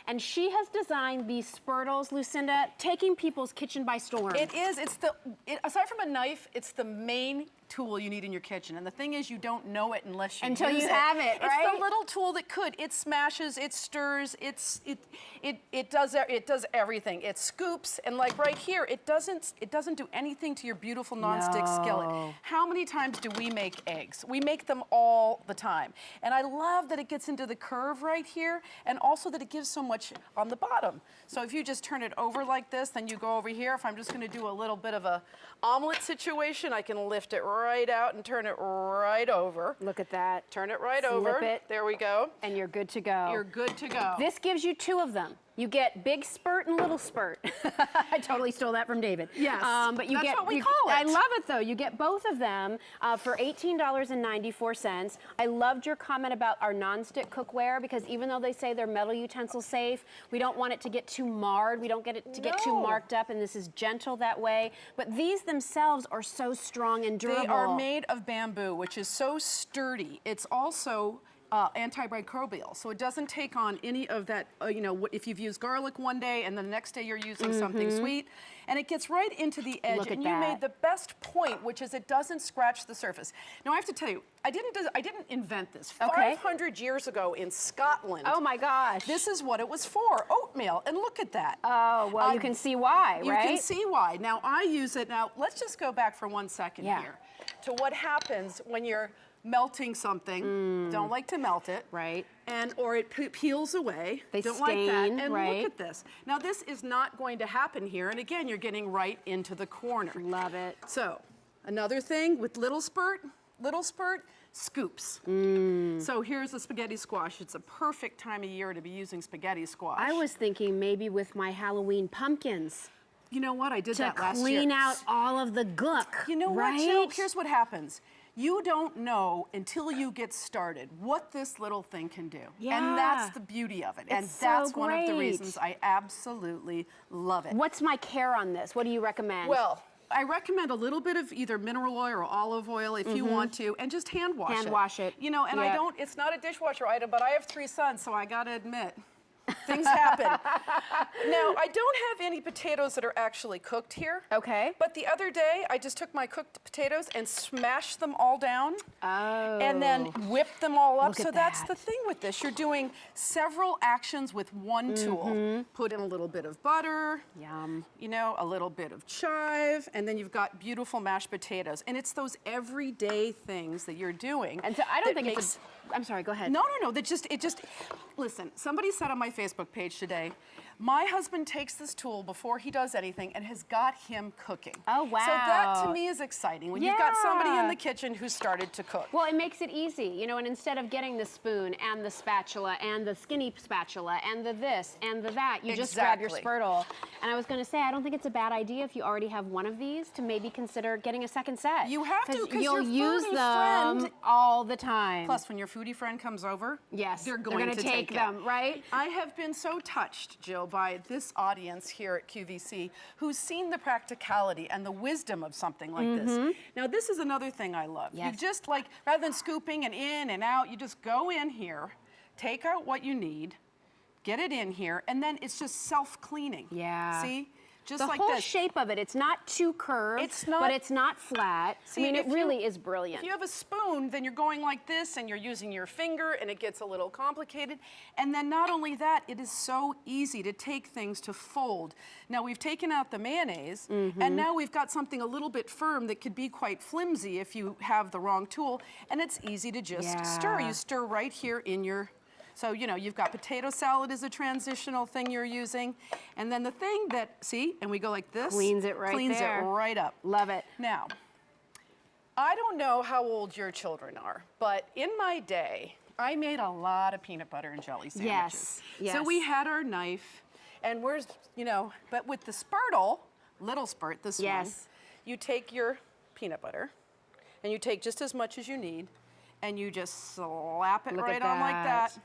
and she has designed these Spurtles, Lucinda, taking people's kitchen by storm. It is. Aside from a knife, it's the main tool you need in your kitchen. And the thing is, you don't know it unless you Until use you have it, right? It's the little tool that could. It smashes, it stirs, it does everything. It scoops, and like right here, it doesn't do anything to your beautiful nonstick skillet. How many times do we make eggs? We make them all the time. And I love that it gets into the curve right here, and also that it gives so much on the bottom. So if you just turn it over like this, then you go over here. If I'm just gonna do a little bit of a omelet situation, I can lift it right out and turn it right over. Look at that. Turn it right Flip over. it. There we go. And you're good to go. You're good to go. This gives you 2 of them. You get big spurt and little spurt. I totally stole that from David. Yes, but you that's get, what we call it. I love it though. You get both of them for $18.94. I loved your comment about our nonstick cookware, because even though they say they're metal utensil safe, we don't want it to get too marred. We don't get it to get too marked up, and this is gentle that way. But these themselves are so strong and durable. They are made of bamboo, which is so sturdy. It's also antimicrobial, so it doesn't take on any of that, you know, if you've used garlic one day and the next day you're using something sweet, and it gets right into the edge. Look at and you made the best point, which is it doesn't scratch the surface. Now I have to tell you, I didn't invent this. 500 years ago in Scotland. Oh my gosh. This is what it was for, oatmeal, and look at that. Oh, well, you can see why, right? You can see why. Now I use it, now let's just go back for 1 second here to what happens when you're melting something. Don't like to melt it. Right. Or it peels away. They don't stain, like that. And right. look at this. Now this is not going to happen here. And again, you're getting right into the corner. Love it. So another thing with little spurt, scoops. So here's the spaghetti squash. It's a perfect time of year to be using spaghetti squash. I was thinking maybe with my Halloween pumpkins. You know what? I did that last year. To clean out all of the gook. You know what, Jill? Here's what happens. You don't know until you get started what this little thing can do. Yeah. And that's the beauty of it. And that's one of the reasons I absolutely love it. What's my care on this? What do you recommend? Well, I recommend a little bit of either mineral oil or olive oil if you want to, and just hand wash it. Hand wash it. You know, and it's not a dishwasher item, but I have 3 sons, so I gotta admit, things happen. Now, I don't have any potatoes that are actually cooked here. Okay. But the other day, I just took my cooked potatoes and smashed them all down. Oh. And then whipped them all up. Look at So that's the thing with this. You're doing several actions with one tool. Put in a little bit of butter. Yum. You know, a little bit of chive, and then you've got beautiful mashed potatoes. And it's those everyday things that you're doing. And so I don't think it's I'm sorry, go ahead. No, listen, somebody said on my Facebook page today, my husband takes this tool before he does anything and has got him cooking. Oh, wow. So that to me is exciting, when you've got somebody in the kitchen who started to cook. Well, it makes it easy, you know, and instead of getting the spoon and the spatula and the skinny spatula and the this and the that, you just grab your Spurtle. And I was going to say, I don't think it's a bad idea if you already have one of these to maybe consider getting a second set. You have to, because you'll use them all the time. Plus, when your foodie friend comes over, they're going to take them, right? I have been so touched, Jill, by this audience here at QVC who's seen the practicality and the wisdom of something like this. Now, this is another thing I love. You just like, rather than scooping and in and out, you just go in here, take out what you need, get it in here, and then it's just self-cleaning. Yeah. See? Just like the whole this. shape of it, it's not too curved, but it's not flat. See, I mean, it really is brilliant. If you have a spoon, then you're going like this and you're using your finger and it gets a little complicated. And then not only that, it is so easy to take things to fold. Now we've taken out the mayonnaise and now we've got something a little bit firm that could be quite flimsy if you have the wrong tool, and it's easy to just stir. You stir right here in your... So, you know, you've got potato salad as a transitional thing you're using. And then the thing that, see, and we go like this. Cleans it right Cleans there. it right up. Love it. Now, I don't know how old your children are, but in my day, I made a lot of peanut butter and jelly sandwiches. Yes. So we had our knife, and we're, you know, but with the Spurtle, little spurt, this one, you take your peanut butter, and you take just as much as you need, and you just slap it right on like that.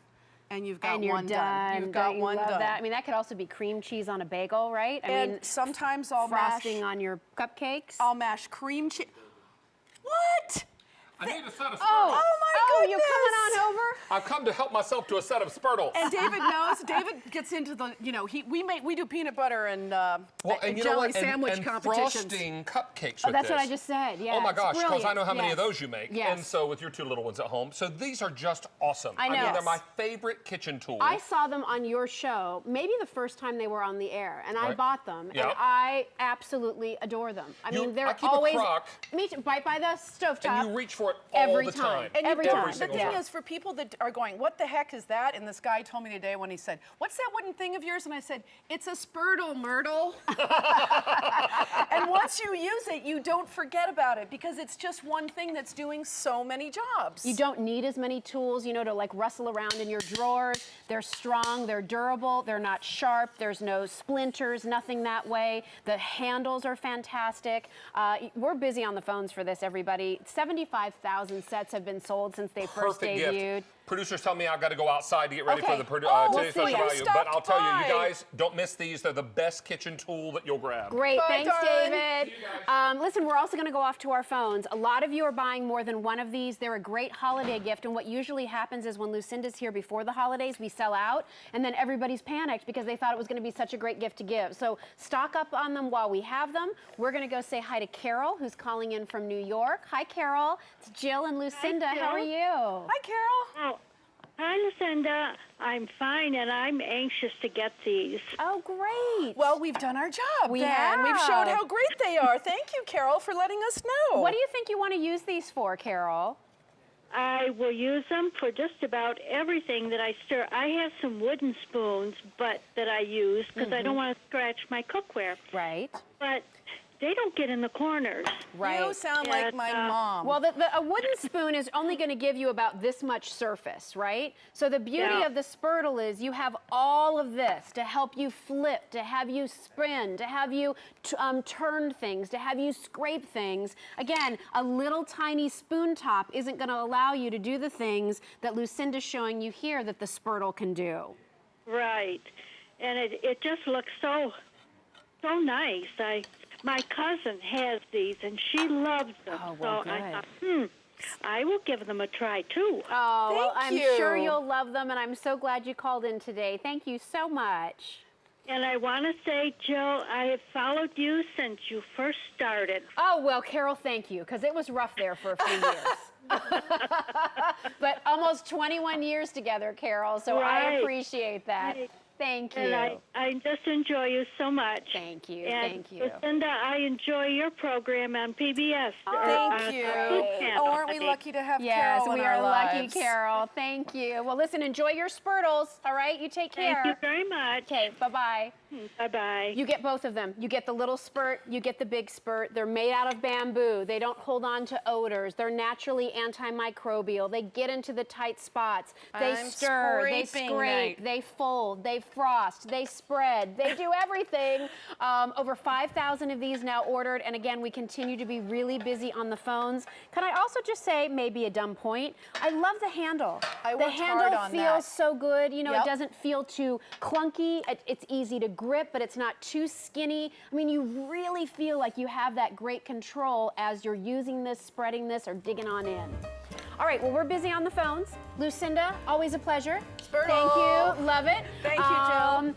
And you've got one done. You've got one done. That? I mean, that could also be cream cheese on a bagel, right? I mean, sometimes I'll frosting on your cupcakes. I'll mash cream cheese. What? I need a set of Spurtles. Oh my goodness! You coming on over? I've come to help myself to a set of Spurtles. And David knows. David gets into the, we do peanut butter and and you know jelly what? sandwich and competitions. frosting cupcakes with That's this. what I just said. Yeah. Oh my it's gosh, because I brilliant. know how many of Yes. those you make. Yes. And so with your 2 little ones at home. So these are just awesome. I know. mean, they're Yes. my favorite kitchen tool. I saw them on your show, maybe the first time they were on the air, and I Right. bought them, Yeah. and I absolutely adore them. I mean, they're I keep always a crock, me too, right by the stovetop. and you reach for it all every the time. time. And Every you time. don't. The single thing time. is, for people that are going, what the heck is that? And this guy told me today when he said, what's that wooden thing of yours? And I said, it's a Spurtle, Myrtle. And once you use it, you don't forget about it because it's just one thing that's doing so many jobs. You don't need as many tools, to like rustle around in your drawers. They're strong, they're durable, they're not sharp, there's no splinters, nothing that way. The handles are fantastic. We're busy on the phones for this, everybody. 75,000 sets have been sold since they first Perfect debuted. gift. Producers tell me I've got to go outside to get ready Okay. for the Oh, today's we'll see special ya. value. Stopped But I'll tell you, by. you guys don't miss these. They're the best kitchen tool that you'll grab. Great, Bye, thanks, darling. David. Listen, we're also going to go off to our phones. A lot of you are buying more than one of these. They're a great holiday gift, and what usually happens is when Lucinda's here before the holidays, we sell out, and then everybody's panicked because they thought it was going to be such a great gift to give. So stock up on them while we have them. We're going to go say hi to Carol, who's calling in from New York. Hi, Carol. It's Jill and Lucinda. Hi, How are Jill. you? Hi, Carol. Oh, hi, Lucinda. I'm fine, and I'm anxious to get these. Oh, great. Well, we've done our job. We then. We've have. showed how great they are. Thank you, Carol, for letting us know. What do you think you want to use these for, Carol? I will use them for just about everything that I stir. I have some wooden spoons, but that I use because I don't want to scratch my cookware. Right. But they don't get in the corners. Right. You sound like And, my mom. Well, a wooden spoon is only going to give you about this much surface, right? So the beauty Yeah. of the Spurtle is you have all of this to help you flip, to have you spin, to have you turn things, to have you scrape things. Again, a little tiny spoon top isn't going to allow you to do the things that Lucinda's showing you here that the Spurtle can do. Right. And it just looks so nice. My cousin has these, and she loves them. Oh, well, so I good. thought, I will give them a try, too. Oh, well, Thank I'm you. sure you'll love them, and I'm so glad you called in today. Thank you so much. And I want to say, Jill, I have followed you since you first started. Oh, well, Carol, thank you, because it was rough there for a few years. But almost 21 years together, Carol, so I Right. appreciate that. Right. Thank you. And I just enjoy you so much. Thank you, And thank you. Lucinda, I enjoy your program on PBS. Thank you. Oh, aren't we lucky to have Yes, Carol in we our are lucky, lives? Carol. Thank you. Well, listen, enjoy your Spurtles, all right? You take care. Thank you very much. Okay, bye-bye. Bye-bye. You get both of them. You get the little spurt, you get the big spurt. They're made out of bamboo. They don't hold on to odors. They're naturally antimicrobial. They get into the tight spots. They I'm stir, they scraping scrape, night. they fold, they frost, they spread. They do everything. Over 5,000 of these now ordered. And again, we continue to be really busy on the phones. Can I also just say, maybe a dumb point, I love the handle. I the worked handle hard on feels that. so good. You know, Yep. it doesn't feel too clunky. It's easy to grip, but it's not too skinny. I mean, you really feel like you have that great control as you're using this, spreading this, or digging on in. All right, well, we're busy on the phones. Lucinda, always a pleasure. Spurtle. Thank you. Love it. Thank you, Jill.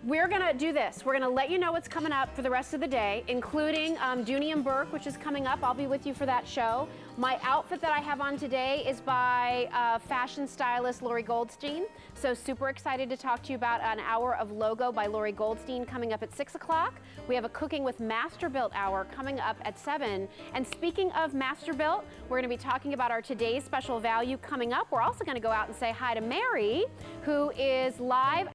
We're going to do this. We're going to let you know what's coming up for the rest of the day, including Dooney and Burke, which is coming up. I'll be with you for that show. My outfit that I have on today is by fashion stylist Lori Goldstein. So super excited to talk to you about an hour of logo by Lori Goldstein coming up at 6 o'clock. We have a Cooking with Masterbuilt hour coming up at 7. And speaking of Masterbuilt, we're going to be talking about our today's special value coming up. We're also going to go out and say hi to Mary, who is live